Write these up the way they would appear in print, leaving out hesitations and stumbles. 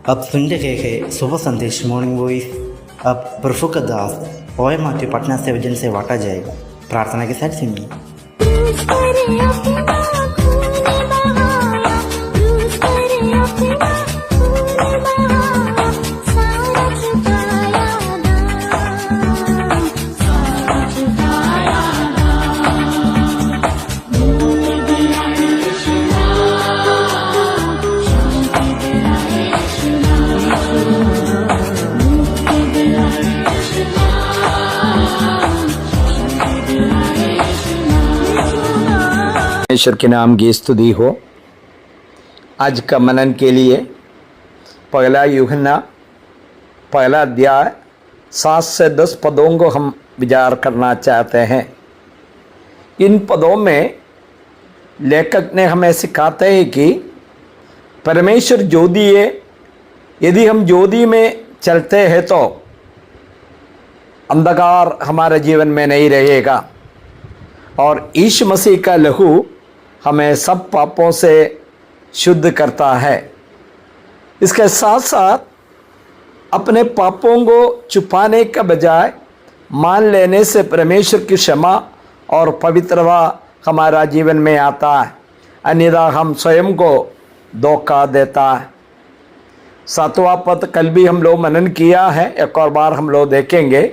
अब सुन रहे हैं सुबह संदेश मॉर्निंग वॉइस। अब प्रभु का दास ओए माथ्यू पटना से वजन से बांटा जाएगा। प्रार्थना के साथ सुनिए। परमेश्वर के नाम की स्तुति हो। आज का मनन के लिए पहला यूहन्ना पहला अध्याय 7 से 10 पदों को हम विचार करना चाहते हैं। इन पदों में लेखक ने हमें सिखाते हैं कि परमेश्वर ज्योति है। यदि हम ज्योति में चलते हैं तो अंधकार हमारे जीवन में नहीं रहेगा और यीशु मसीह का लहू हमें सब पापों से शुद्ध करता है। इसके साथ साथ अपने पापों को छुपाने का बजाय मान लेने से परमेश्वर की क्षमा और पवित्रता हमारा जीवन में आता है, अन्यथा हम स्वयं को धोखा देता है। 7वां पद कल भी हम लोग मनन किया है, एक और बार हम लोग देखेंगे।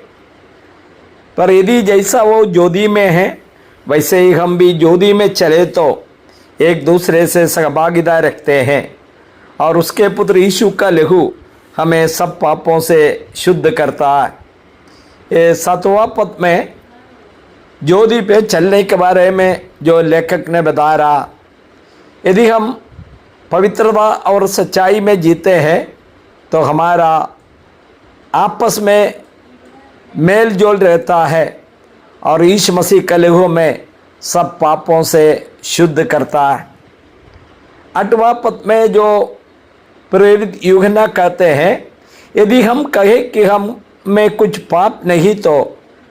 पर यदि जैसा वो ज्योति में है वैसे ही हम भी ज्योति में चले तो एक दूसरे से सहभागिता रखते हैं और उसके पुत्र यीशु का लहू हमें सब पापों से शुद्ध करता है। ये 7वां पद में ज्योति पे चलने के बारे में जो लेखक ने बता रहा, यदि हम पवित्रता और सच्चाई में जीते हैं तो हमारा आपस में मेल जोल रहता है और यीशु मसीह का लहू में सब पापों से शुद्ध करता है। 8वां पद में जो प्रेरित यूहन्ना कहते हैं, यदि हम कहें कि हम में कुछ पाप नहीं तो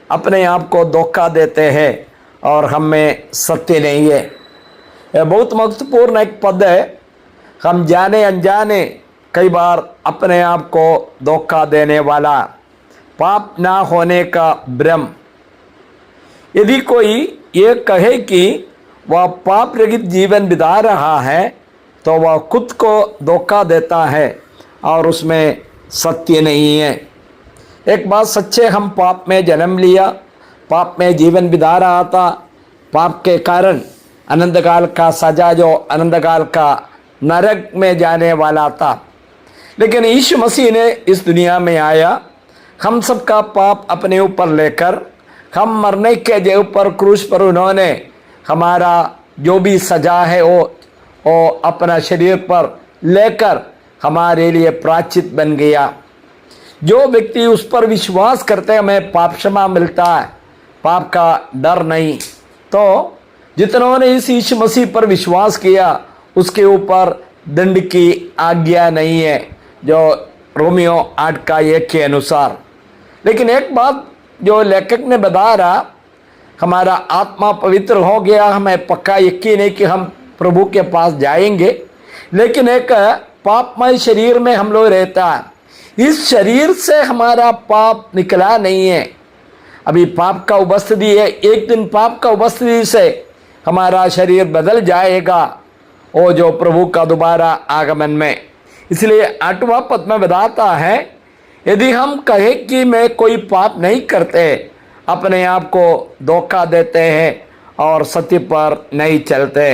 अपने आप को धोखा देते हैं और हम में सत्य नहीं है। यह बहुत महत्वपूर्ण एक पद है। हम जाने अनजाने कई बार अपने आप को धोखा देने वाला, पाप ना होने का भ्रम। यदि कोई ये कहे कि वह पाप रहित जीवन बिता रहा है तो वह खुद को धोखा देता है और उसमें सत्य नहीं है। एक बात सच्चे, हम पाप में जन्म लिया, पाप में जीवन बिता रहा था, पाप के कारण अनंतकाल का सजा, जो अनंतकाल का नरक में जाने वाला था। लेकिन यीशु मसीह ने इस दुनिया में आया, हम सबका पाप अपने ऊपर लेकर, हम मरने के जे ऊपर क्रूस पर उन्होंने हमारा जो भी सजा है वो अपना शरीर पर लेकर हमारे लिए प्रायश्चित बन गया। जो व्यक्ति उस पर विश्वास करते हैं हमें पाप क्षमा मिलता है, पाप का डर नहीं। तो जितनों ने इस यीशु मसीह पर विश्वास किया उसके ऊपर दंड की आज्ञा नहीं है, जो रोमियो 8:1 के अनुसार। लेकिन एक बात जो लेखक ने बता रहा, हमारा आत्मा पवित्र हो गया, हमें पक्का यकीन है कि हम प्रभु के पास जाएंगे। लेकिन एक पापमय शरीर में हम लोग रहता है, इस शरीर से हमारा पाप निकला नहीं है। अभी पाप का उपस्थिति है, एक दिन पाप का उपस्थिति से हमारा शरीर बदल जाएगा वो जो प्रभु का दोबारा आगमन में। इसलिए 8वां पद में बताता है, यदि हम कहें कि मैं कोई पाप नहीं करते, अपने आप को धोखा देते हैं और सत्य पर नहीं चलते।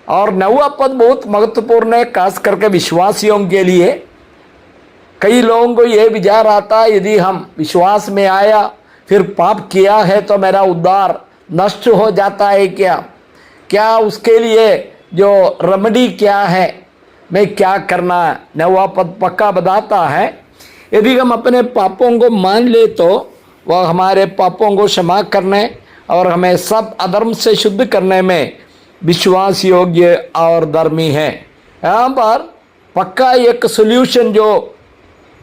और 9वां पद बहुत महत्वपूर्ण है, खास करके विश्वासियों के लिए। कई लोगों को यह विचार आता है, यदि हम विश्वास में आया फिर पाप किया है तो मेरा उद्धार नष्ट हो जाता है क्या उसके लिए जो रेमेडी क्या है, मैं क्या करना है। 9वां पद पक्का बताता है, यदि हम अपने पापों को मान ले तो वह हमारे पापों को क्षमा करने और हमें सब अधर्म से शुद्ध करने में विश्वास योग्य और धर्मी है। यहाँ पर पक्का एक सॉल्यूशन जो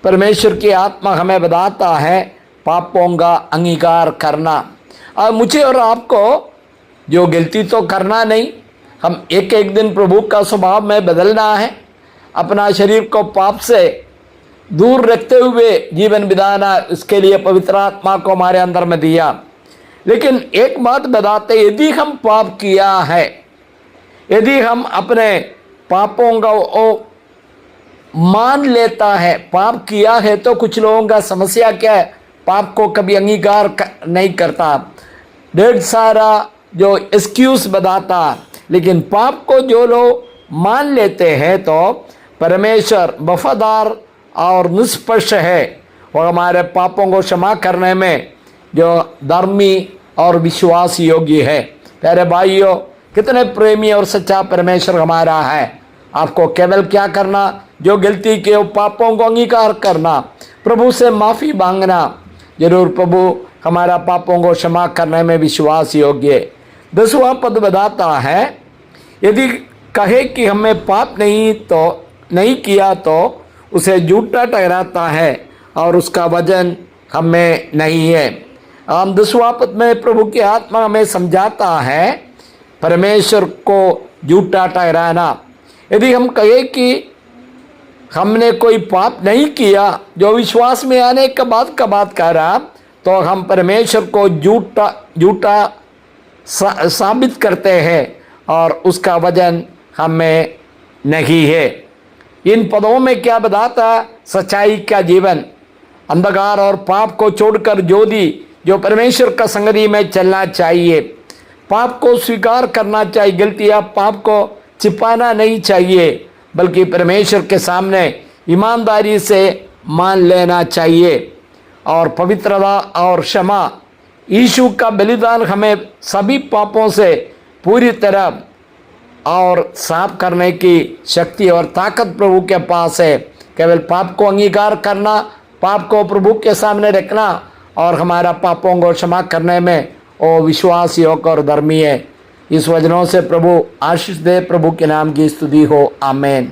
परमेश्वर की आत्मा हमें बताता है, पापों का अंगीकार करना। और मुझे और आपको जो गलती तो करना नहीं, हम एक एक दिन प्रभु का स्वभाव में बदलना है अपना शरीर को पाप से दूर रखते हुए जीवन बिताना, उसके लिए पवित्र आत्मा को हमारे अंदर में दिया। लेकिन एक बात बताते, यदि हम पाप किया है, यदि हम अपने पापों को मान लेता है, पाप किया है, तो कुछ लोगों का समस्या क्या है, पाप को कभी अंगीकार नहीं करता, ढेर सारा जो एक्सक्यूज बताता। लेकिन पाप को जो लोग मान लेते हैं तो परमेश्वर वफादार और निष्पक्ष है और हमारे पापों को क्षमा करने में जो धर्मी और विश्वास योग्य है। प्यारे भाइयों, कितने प्रेमी और सच्चा परमेश्वर हमारा है। आपको केवल क्या करना, जो गलती के पापों को अंगीकार करना, प्रभु से माफ़ी मांगना। जरूर प्रभु हमारा पापों को क्षमा करने में विश्वास योग्य है। 10वां पद बताता है, यदि कहे कि हमें पाप नहीं किया तो उसे झूठा ठहराता है और उसका वजन हमें नहीं है। 10वां पद में प्रभु की आत्मा हमें समझाता है परमेश्वर को झूठा ठहराना। यदि हम कहें कि हमने कोई पाप नहीं किया, जो विश्वास में आने के बाद का बात कह रहा, तो हम परमेश्वर को झूठा साबित करते हैं और उसका वजन हमें नहीं है। इन पदों में क्या बताता, सच्चाई का जीवन, अंधकार और पाप को छोड़कर ज्योति जो परमेश्वर का संगति में चलना चाहिए, पाप को स्वीकार करना चाहिए, गलतियाँ पाप को छिपाना नहीं चाहिए, बल्कि परमेश्वर के सामने ईमानदारी से मान लेना चाहिए। और पवित्रता और क्षमा, यीशु का बलिदान हमें सभी पापों से पूरी तरह और साफ करने की शक्ति और ताकत प्रभु के पास है। केवल पाप को अंगीकार करना, पाप को प्रभु के सामने रखना और हमारा पापों को क्षमा करने में वो विश्वास योग्य और धर्मी है। इस वचनों से प्रभु आशीष दे। प्रभु के नाम की स्तुति हो, आमीन।